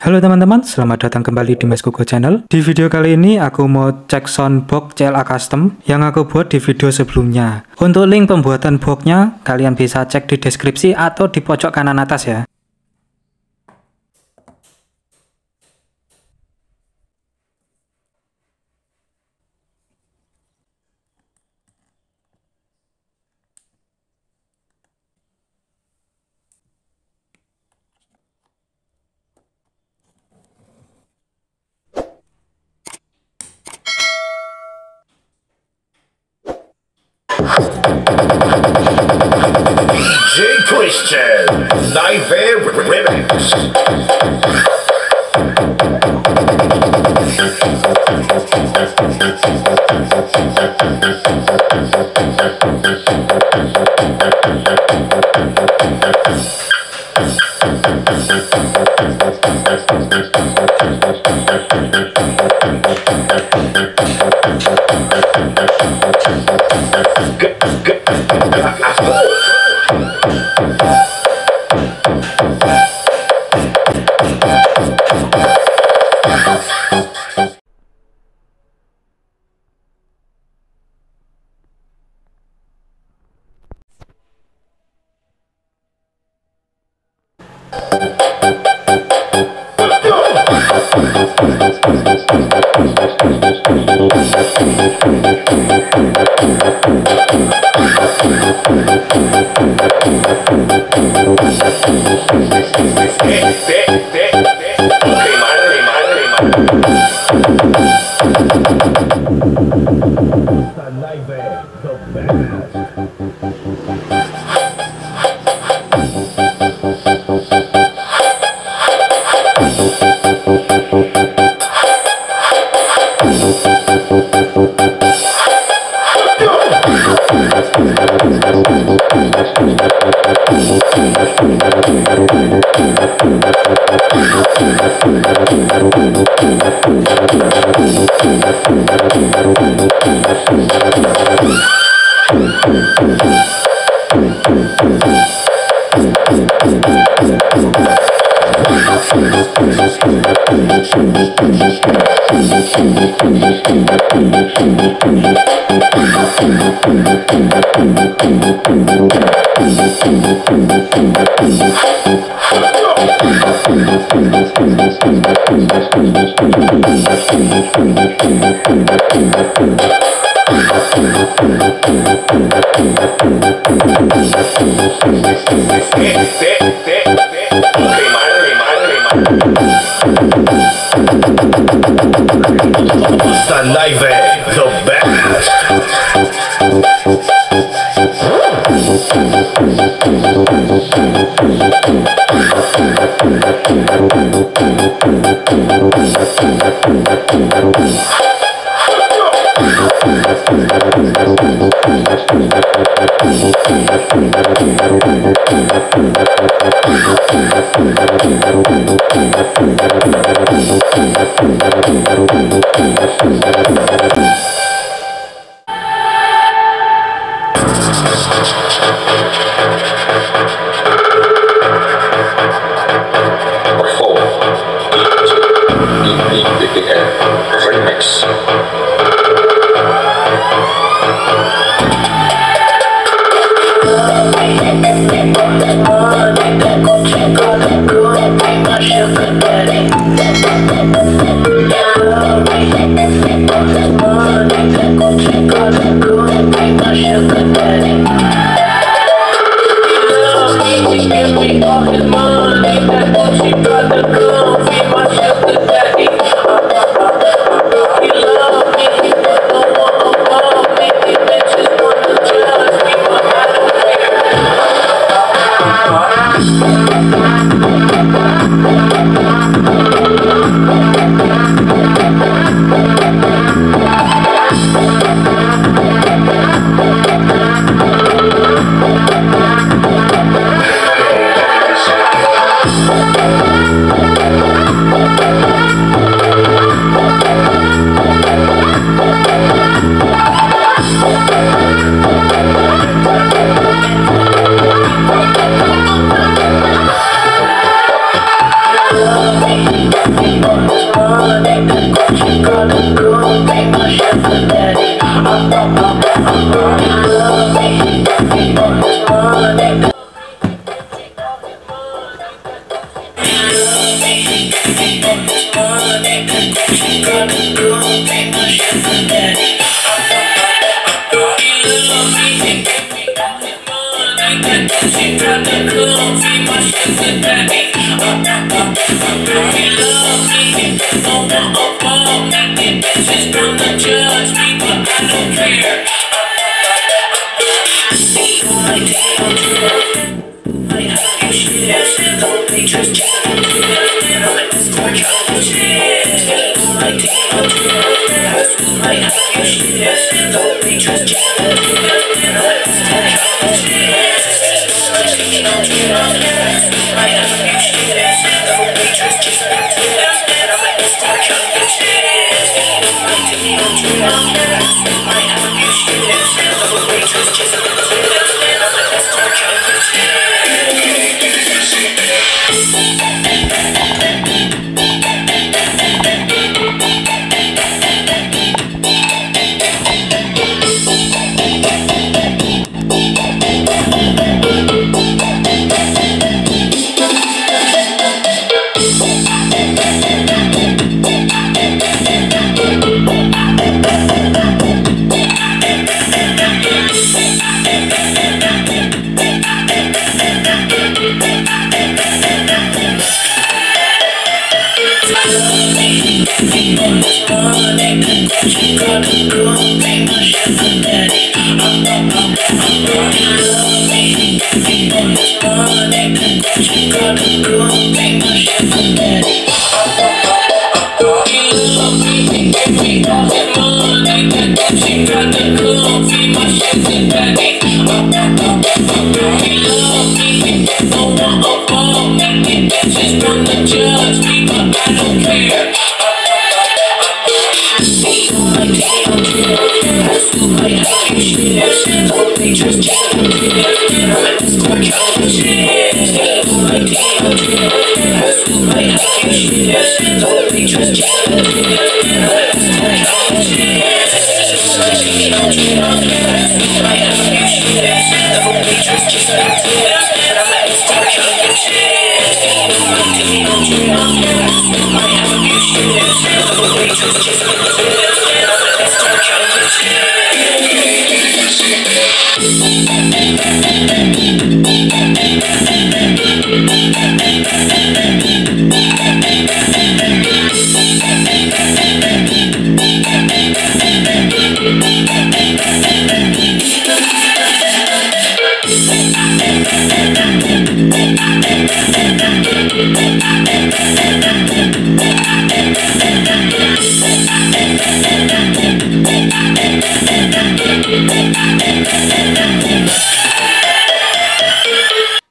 Halo teman-teman, selamat datang kembali di Mas Kugo Channel. Di video kali ini aku mau cek soundbox CLA Custom yang aku buat di video sebelumnya. Untuk link pembuatan boxnya, kalian bisa cek di deskripsi atau di pojok kanan atas ya. J Christian Live Remix. Live the best. Remix.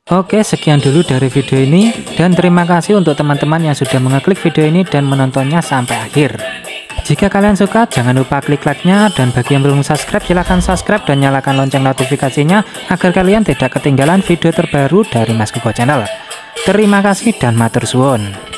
Oke, sekian dulu dari video ini, dan terima kasih untuk teman-teman yang sudah mengeklik video ini dan menontonnya sampai akhir. Jika kalian suka, jangan lupa klik like-nya, dan bagi yang belum subscribe, silahkan subscribe dan nyalakan lonceng notifikasinya agar kalian tidak ketinggalan video terbaru dari Mas Kuko Channel. Terima kasih dan matur suwun.